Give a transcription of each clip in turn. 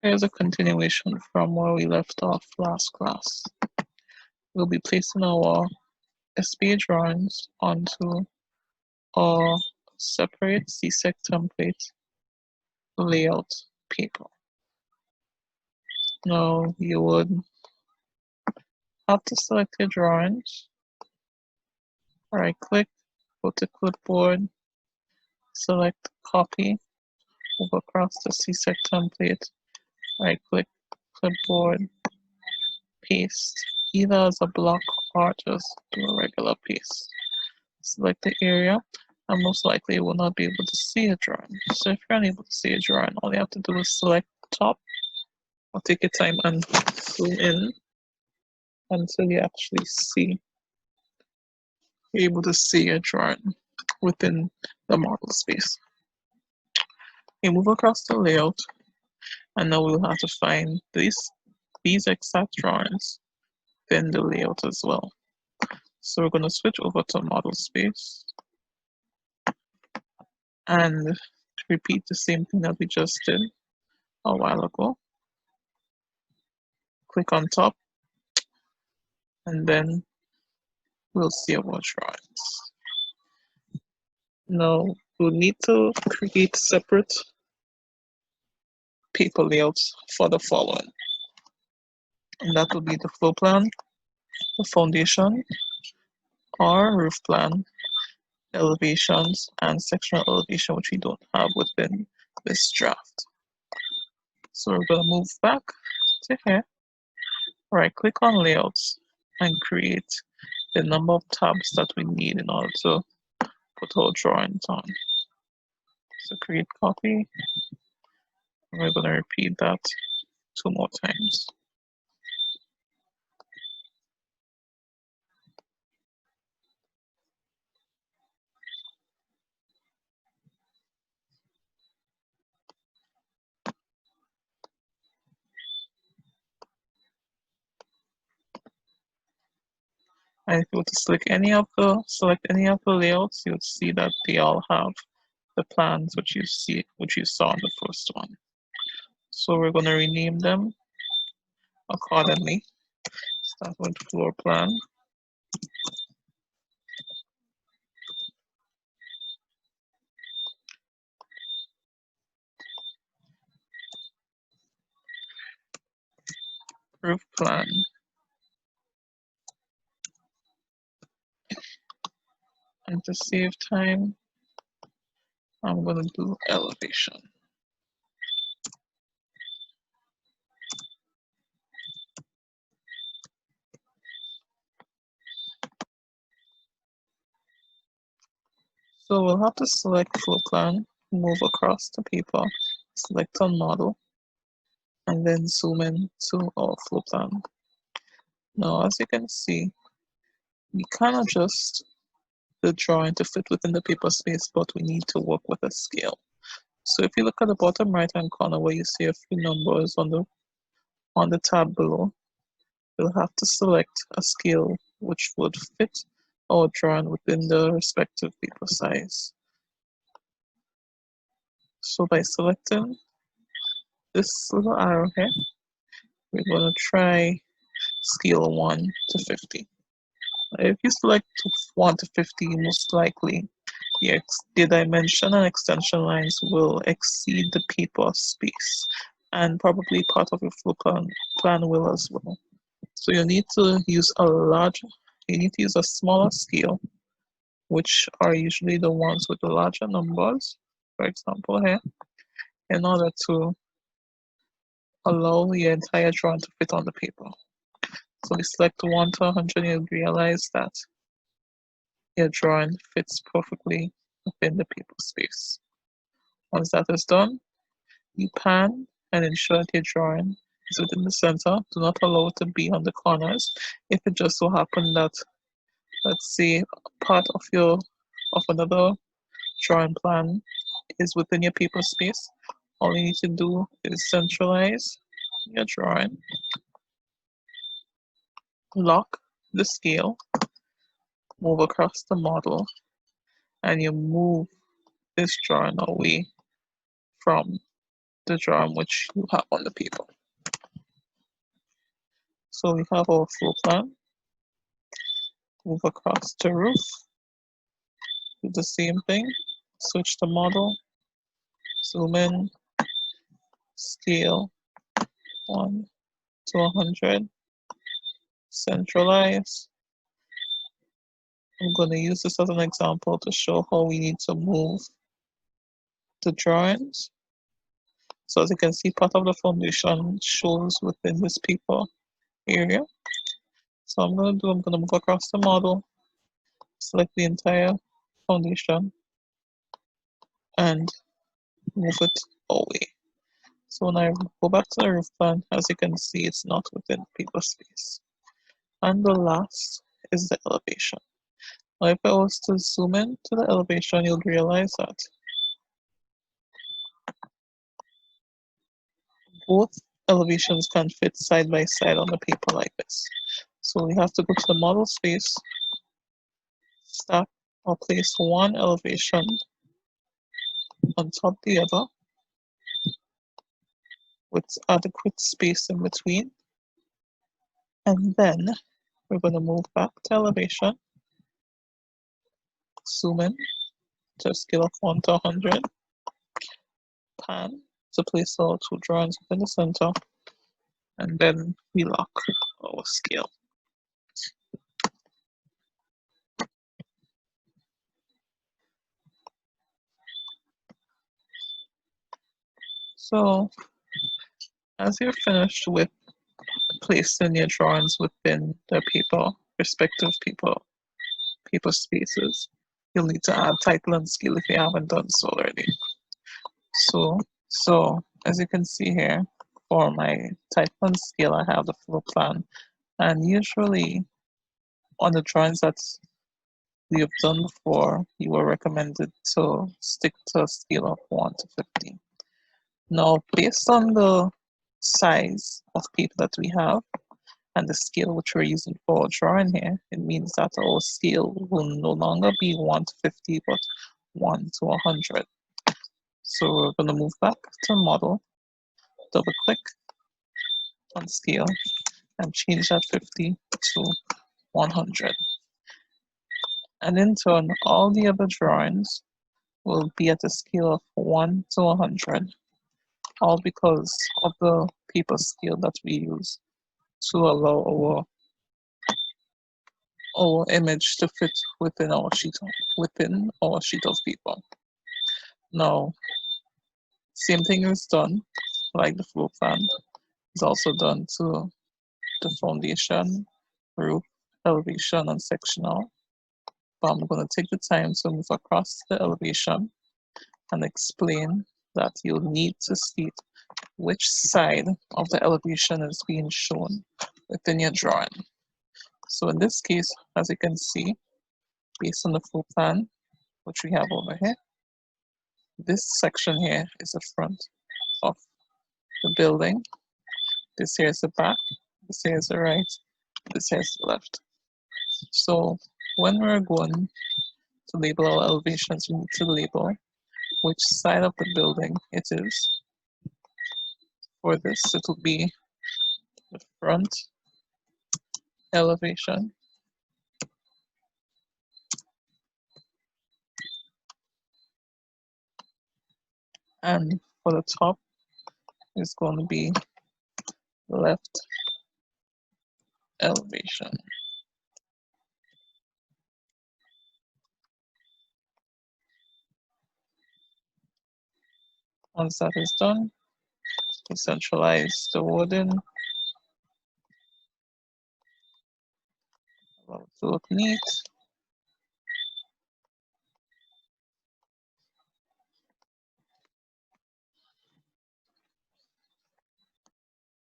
Here's a continuation from where we left off last class. We'll be placing our SPA drawings onto a separate CSEC template layout paper. Now you would have to select your drawings, right click, go to clipboard, select copy, move across the CSEC template, right click, clipboard, paste, either as a block or just do a regular paste. Select the area, and most likely you will not be able to see a drawing. So if you're unable to see a drawing, all you have to do is select top, or take your time and zoom in until you actually see, you're able to see a drawing within the model space. You move across the layout, and now we'll have to find these exact drawings within the layout as well. So we're going to switch over to model space and repeat the same thing that we just did a while ago. Click on top, and then we'll see our drawings. Now we'll need to create separate paper layouts for the following, and that will be the floor plan, the foundation, our roof plan, elevations, and sectional elevation, which we don't have within this draft. So we're going to move back to here, right click on layouts, and create the number of tabs that we need in order to put our drawings on. So create copy, and we're going to repeat that 2 more times. And if you were to select any of the layouts, you would see that they all have the plans which you saw in the first one. So we're going to rename them accordingly. Start with floor plan. Roof plan. And to save time, I'm going to do elevation. So we'll have to select floor plan, move across the paper, select on model, and then zoom in to our floor plan. Now, as you can see, we can adjust the drawing to fit within the paper space, but we need to work with a scale. So if you look at the bottom right hand corner where you see a few numbers on the tab below, we'll have to select a scale which would fit our drawing within the respective paper size. So by selecting this little arrow here, we're going to try scale 1 to 50. If you select 1 to 50, most likely the dimension and extension lines will exceed the paper space, and probably part of your floor plan will as well. So you need to use a smaller scale, which are usually the ones with the larger numbers, for example here, in order to allow your entire drawing to fit on the paper. So we select 1 to 100, you'll realize that your drawing fits perfectly within the paper space. Once that is done, you pan and ensure that your drawing is within the center. Do not allow it to be on the corners. If it just so happens that, let's say, part of another drawing plan is within your paper space, all you need to do is centralize your drawing, lock the scale, move across the model, and you move this drawing away from the drawing which you have on the paper. So we have our floor plan. Move across the roof. Do the same thing. Switch the model. Zoom in. Scale 1 to 100. Centralize. I'm going to use this as an example to show how we need to move the drawings. So as you can see, part of the foundation shows within this paper area. So I'm going to move across the model, select the entire foundation, and move it away. So when I go back to the roof plan, as you can see, it's not within paper space. And the last is the elevation. Now if I was to zoom in to the elevation, you'll realize that both elevations can fit side by side on the paper like this. So we have to go to the model space, stack or place one elevation on top of the other with adequate space in between. And then we're going to move back to elevation, zoom in to a scale of 1 to 100, pan to place our two drawings within the center, and then we lock our scale. So as you're finished with placing your drawings within the paper, respective paper spaces, you'll need to add title and scale if you haven't done so already. So as you can see here, for my title and scale, I have the floor plan, and usually on the drawings that we have done before, you were recommended to stick to a scale of 1 to 50. Now, based on the size of paper that we have and the scale which we're using for our drawing here, it means that our scale will no longer be 1 to 50, but 1 to 100. So we're going to move back to model, double click on scale, and change that 50 to 100. And in turn, all the other drawings will be at a scale of 1 to 100, all because of the paper scale that we use to allow our image to fit within our sheet of paper. Now, same thing is done, like the floor plan is also done to the foundation, roof, elevation, and sectional. But I'm going to take the time to move across the elevation and explain that you'll need to state which side of the elevation is being shown within your drawing. So in this case, as you can see, based on the floor plan, which we have over here, this section here is the front of the building. This here is the back, this here is the right, this here is the left. So when we're going to label our elevations, we need to label which side of the building it is. For this, it will be the front elevation. And for the top, it's going to be left elevation. Once that is done, we centralize the wording, allow it to look neat.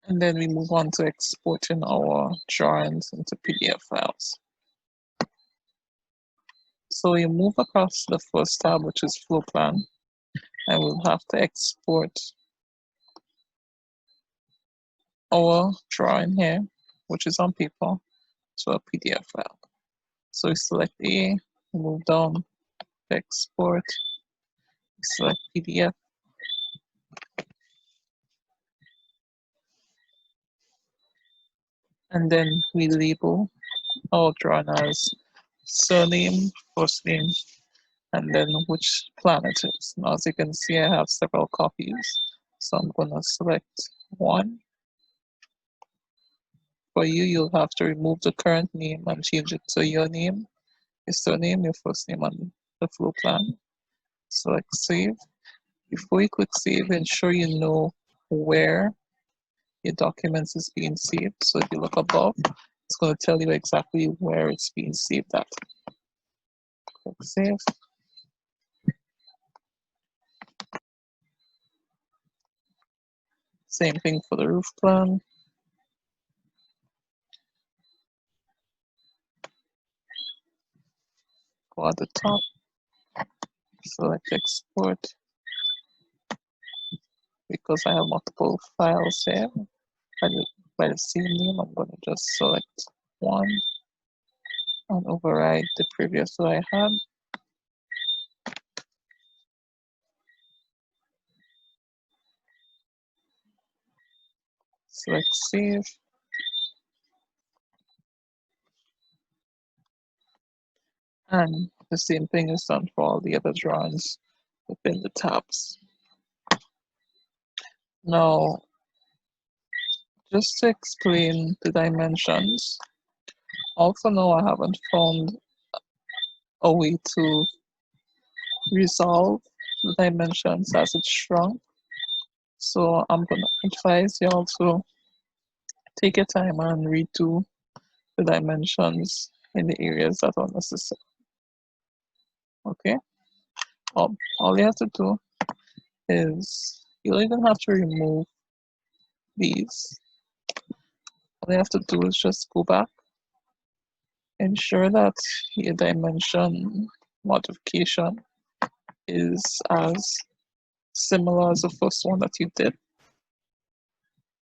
And then we move on to exporting our drawings into PDF files. So you move across the first tab, which is floor plan, and we'll have to export our drawing here, which is on paper, to a PDF file. So we select A, move down, export, select PDF, and then we label our drawing as surname, first name, and then which plan it is. Now, as you can see, I have several copies, so I'm going to select one. For you, you'll have to remove the current name and change it to your name, your surname, your first name, and the floor plan. Select save. Before you click save, ensure you know where your documents is being saved. So if you look above, it's going to tell you exactly where it's being saved at. Click save. Same thing for the roof plan. Go at the top, select export. Because I have multiple files here by the same name, I'm going to just select one and override the previous one I had. Select save. And the same thing is done for all the other drawings within the tabs. Now, just to explain the dimensions, also now I haven't found a way to resolve the dimensions as it's shrunk. So I'm going to advise you also take your time and redo the dimensions in the areas that are necessary. Okay, all you have to do is you don't even have to remove these. All you have to do is just go back, ensure that your dimension modification is as similar as the first one that you did.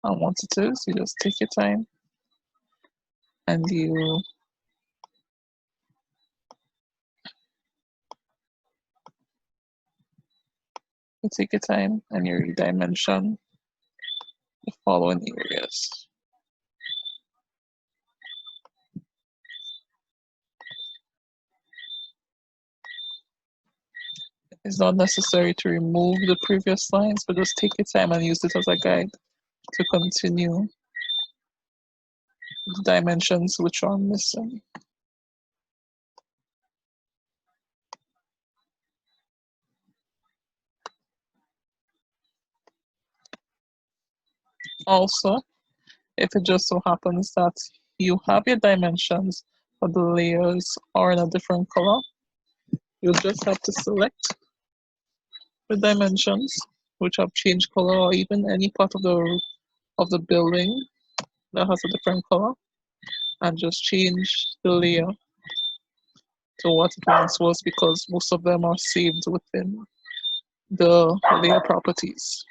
And once it is, you just take your time and you take your time and you redimension the following areas. It's not necessary to remove the previous lines, but just take your time and use it as a guide to continue the dimensions which are missing. Also, if it just so happens that you have your dimensions, but the layers are in a different color, you'll just have to select the dimensions which have changed color, or even any part of the building that has a different color, and just change the layer to what it once was, because most of them are saved within the layer properties.